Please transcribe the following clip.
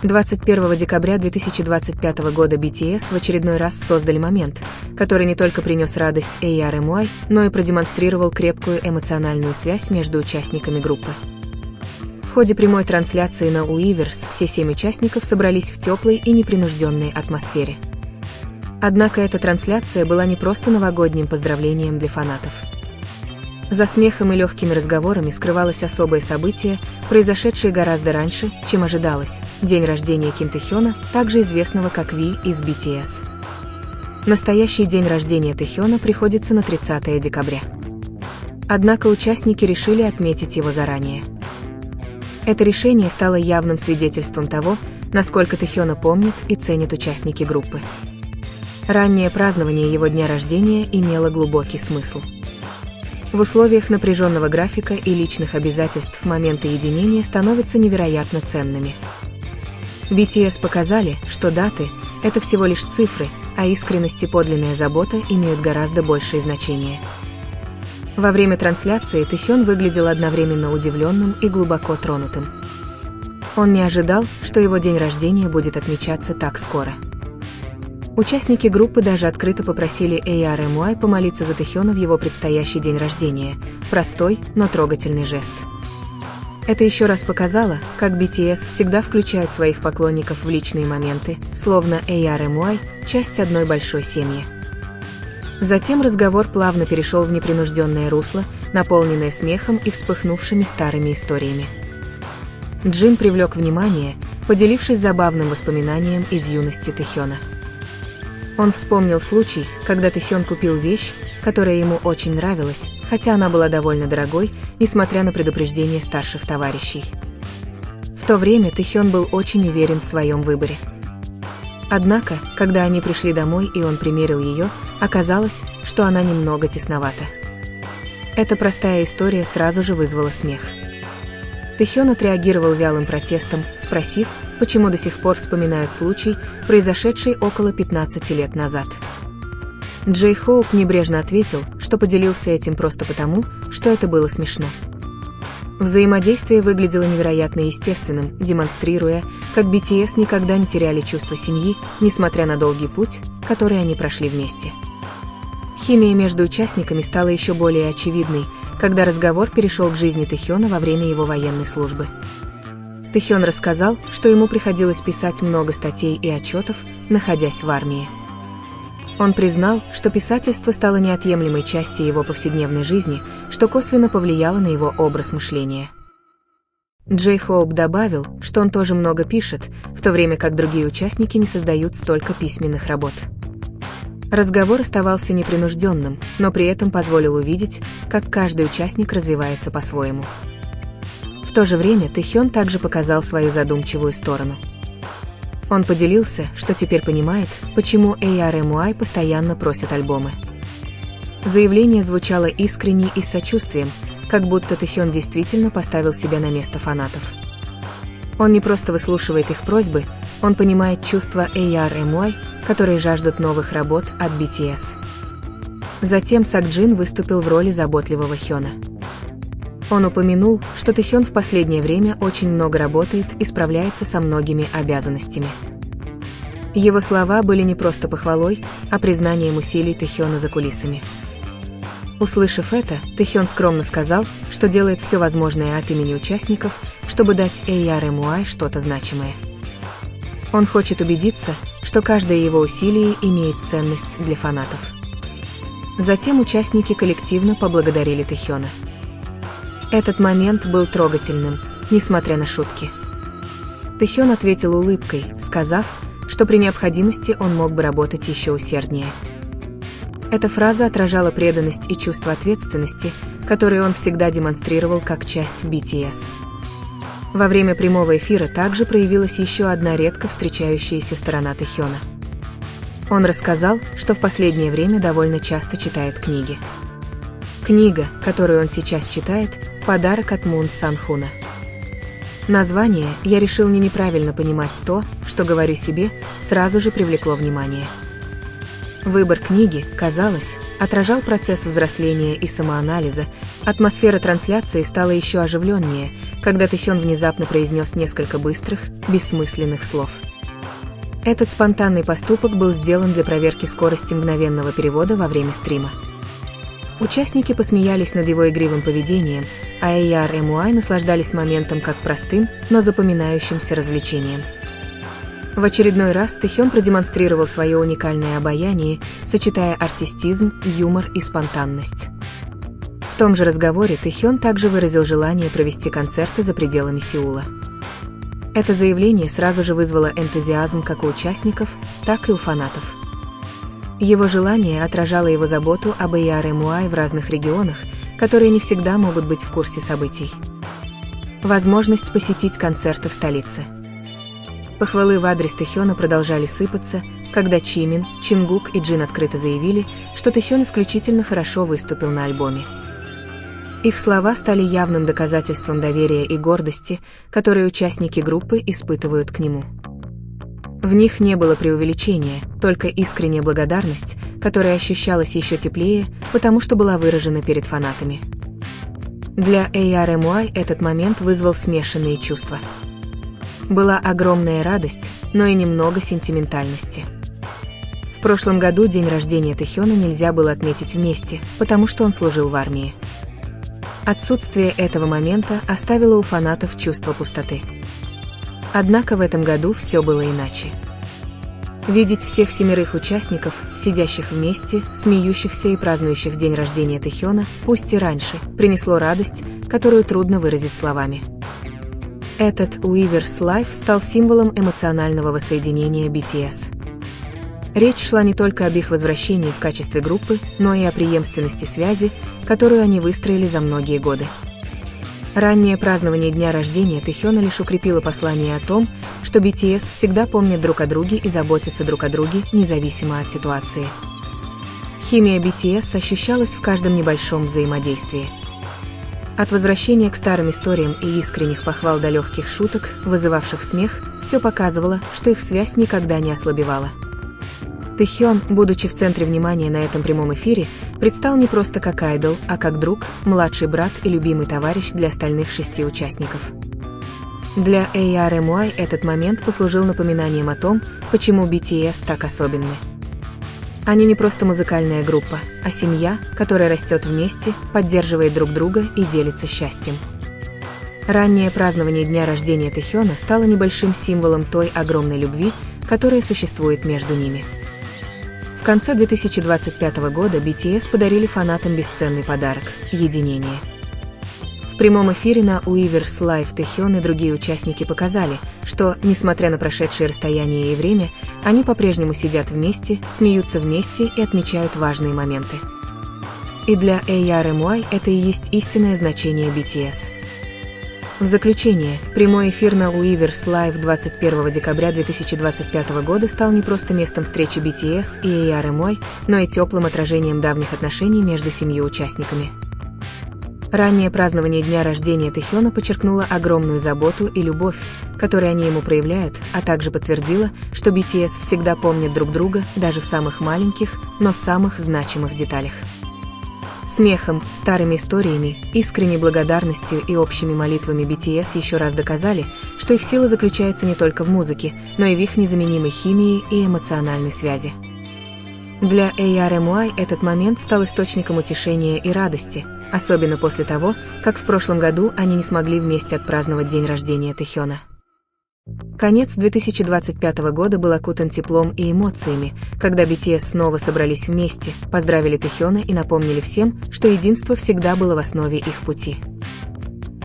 21 декабря 2025 года BTS в очередной раз создали момент, который не только принес радость ARMY, но и продемонстрировал крепкую эмоциональную связь между участниками группы. В ходе прямой трансляции на Уиверс все 7 участников собрались в теплой и непринужденной атмосфере. Однако эта трансляция была не просто новогодним поздравлением для фанатов. За смехом и легкими разговорами скрывалось особое событие, произошедшее гораздо раньше, чем ожидалось – день рождения Ким Тэхёна, также известного как V из BTS. Настоящий день рождения Тэхёна приходится на 30 декабря. Однако участники решили отметить его заранее. Это решение стало явным свидетельством того, насколько Тэхёна помнят и ценят участники группы. Раннее празднование его дня рождения имело глубокий смысл. В условиях напряженного графика и личных обязательств моменты единения становятся невероятно ценными. BTS показали, что даты – это всего лишь цифры, а искренность и подлинная забота имеют гораздо большее значение. Во время трансляции Тэхён выглядел одновременно удивленным и глубоко тронутым. Он не ожидал, что его день рождения будет отмечаться так скоро. Участники группы даже открыто попросили ARMY помолиться за Тэхёна в его предстоящий день рождения. Простой, но трогательный жест. Это еще раз показало, как BTS всегда включают своих поклонников в личные моменты, словно ARMY – часть одной большой семьи. Затем разговор плавно перешел в непринужденное русло, наполненное смехом и вспыхнувшими старыми историями. Джин привлек внимание, поделившись забавным воспоминанием из юности Тэхёна. Он вспомнил случай, когда Тэхён купил вещь, которая ему очень нравилась, хотя она была довольно дорогой, несмотря на предупреждение старших товарищей. В то время Тэхён был очень уверен в своем выборе. Однако, когда они пришли домой и он примерил ее, оказалось, что она немного тесновата. Эта простая история сразу же вызвала смех. Тэхён отреагировал вялым протестом, спросив, почему до сих пор вспоминают случай, произошедший около 15 лет назад. Джей Хоуп небрежно ответил, что поделился этим просто потому, что это было смешно. Взаимодействие выглядело невероятно естественным, демонстрируя, как BTS никогда не теряли чувство семьи, несмотря на долгий путь, который они прошли вместе. Химия между участниками стала еще более очевидной, когда разговор перешел к жизни Тэхёна во время его военной службы. Тэхён рассказал, что ему приходилось писать много статей и отчетов, находясь в армии. Он признал, что писательство стало неотъемлемой частью его повседневной жизни, что косвенно повлияло на его образ мышления. Джей Хоуп добавил, что он тоже много пишет, в то время как другие участники не создают столько письменных работ. Разговор оставался непринужденным, но при этом позволил увидеть, как каждый участник развивается по-своему. В то же время Тэхён также показал свою задумчивую сторону. Он поделился, что теперь понимает, почему ARMY постоянно просят альбомы. Заявление звучало искренне и с сочувствием, как будто Тэхён действительно поставил себя на место фанатов. Он не просто выслушивает их просьбы, он понимает чувства ARMY, которые жаждут новых работ от BTS. Затем Сакджин выступил в роли заботливого Хёна. Он упомянул, что Тэхён в последнее время очень много работает и справляется со многими обязанностями. Его слова были не просто похвалой, а признанием усилий Тэхёна за кулисами. Услышав это, Тэхён скромно сказал, что делает все возможное от имени участников, чтобы дать ARMY что-то значимое. Он хочет убедиться, что каждое его усилие имеет ценность для фанатов. Затем участники коллективно поблагодарили Тэхёна. Этот момент был трогательным, несмотря на шутки. Тэхён ответил улыбкой, сказав, что при необходимости он мог бы работать еще усерднее. Эта фраза отражала преданность и чувство ответственности, которые он всегда демонстрировал как часть BTS. Во время прямого эфира также проявилась еще одна редко встречающаяся сторона Тэхёна. Он рассказал, что в последнее время довольно часто читает книги. Книга, которую он сейчас читает, подарок от Мун Сан-хуна. Название «Я решил неправильно понимать то, что говорю себе» сразу же привлекло внимание. Выбор книги, казалось, отражал процесс взросления и самоанализа. Атмосфера трансляции стала еще оживленнее, когда Тэхён внезапно произнес несколько быстрых, бессмысленных слов. Этот спонтанный поступок был сделан для проверки скорости мгновенного перевода во время стрима. Участники посмеялись над его игривым поведением, а AR и MUI наслаждались моментом как простым, но запоминающимся развлечением. В очередной раз Тэхён продемонстрировал свое уникальное обаяние, сочетая артистизм, юмор и спонтанность. В том же разговоре Тэхён также выразил желание провести концерты за пределами Сеула. Это заявление сразу же вызвало энтузиазм как у участников, так и у фанатов. Его желание отражало его заботу об AR и MUI в разных регионах, которые не всегда могут быть в курсе событий. Возможность посетить концерты в столице. Похвалы в адрес Тэхёна продолжали сыпаться, когда Чимин, Чингук и Джин открыто заявили, что Тэхён исключительно хорошо выступил на альбоме. Их слова стали явным доказательством доверия и гордости, которые участники группы испытывают к нему. В них не было преувеличения, только искренняя благодарность, которая ощущалась еще теплее, потому что была выражена перед фанатами. Для AR и MUI этот момент вызвал смешанные чувства. Была огромная радость, но и немного сентиментальности. В прошлом году день рождения Тэхёна нельзя было отметить вместе, потому что он служил в армии. Отсутствие этого момента оставило у фанатов чувство пустоты. Однако в этом году все было иначе. Видеть всех 7 участников, сидящих вместе, смеющихся и празднующих день рождения Тэхёна, пусть и раньше, принесло радость, которую трудно выразить словами. Этот Weverse Live стал символом эмоционального воссоединения BTS. Речь шла не только об их возвращении в качестве группы, но и о преемственности связи, которую они выстроили за многие годы. Раннее празднование дня рождения Тэхёна лишь укрепило послание о том, что BTS всегда помнят друг о друге и заботятся друг о друге, независимо от ситуации. Химия BTS ощущалась в каждом небольшом взаимодействии. От возвращения к старым историям и искренних похвал до легких шуток, вызывавших смех, все показывало, что их связь никогда не ослабевала. Тэхён, будучи в центре внимания на этом прямом эфире, предстал не просто как айдол, а как друг, младший брат и любимый товарищ для остальных 6 участников. Для AR и MUI этот момент послужил напоминанием о том, почему BTS так особенны. Они не просто музыкальная группа, а семья, которая растет вместе, поддерживает друг друга и делится счастьем. Раннее празднование дня рождения Тэхёна стало небольшим символом той огромной любви, которая существует между ними. В конце 2025 года BTS подарили фанатам бесценный подарок – единение. В прямом эфире на Weverse Live Тэхён и другие участники показали, что, несмотря на прошедшее расстояние и время, они по-прежнему сидят вместе, смеются вместе и отмечают важные моменты. И для AR и MUI это и есть истинное значение BTS. В заключение, прямой эфир на Weverse Live 21 декабря 2025 года стал не просто местом встречи BTS и AR и MUI, но и теплым отражением давних отношений между 7 участниками. Раннее празднование дня рождения Тэхёна подчеркнуло огромную заботу и любовь, которые они ему проявляют, а также подтвердило, что BTS всегда помнят друг друга даже в самых маленьких, но самых значимых деталях. Смехом, старыми историями, искренней благодарностью и общими молитвами BTS еще раз доказали, что их сила заключается не только в музыке, но и в их незаменимой химии и эмоциональной связи. Для AR и MUI этот момент стал источником утешения и радости, особенно после того, как в прошлом году они не смогли вместе отпраздновать день рождения Тэхёна. Конец 2025 года был окутан теплом и эмоциями, когда BTS снова собрались вместе, поздравили Тэхёна и напомнили всем, что единство всегда было в основе их пути.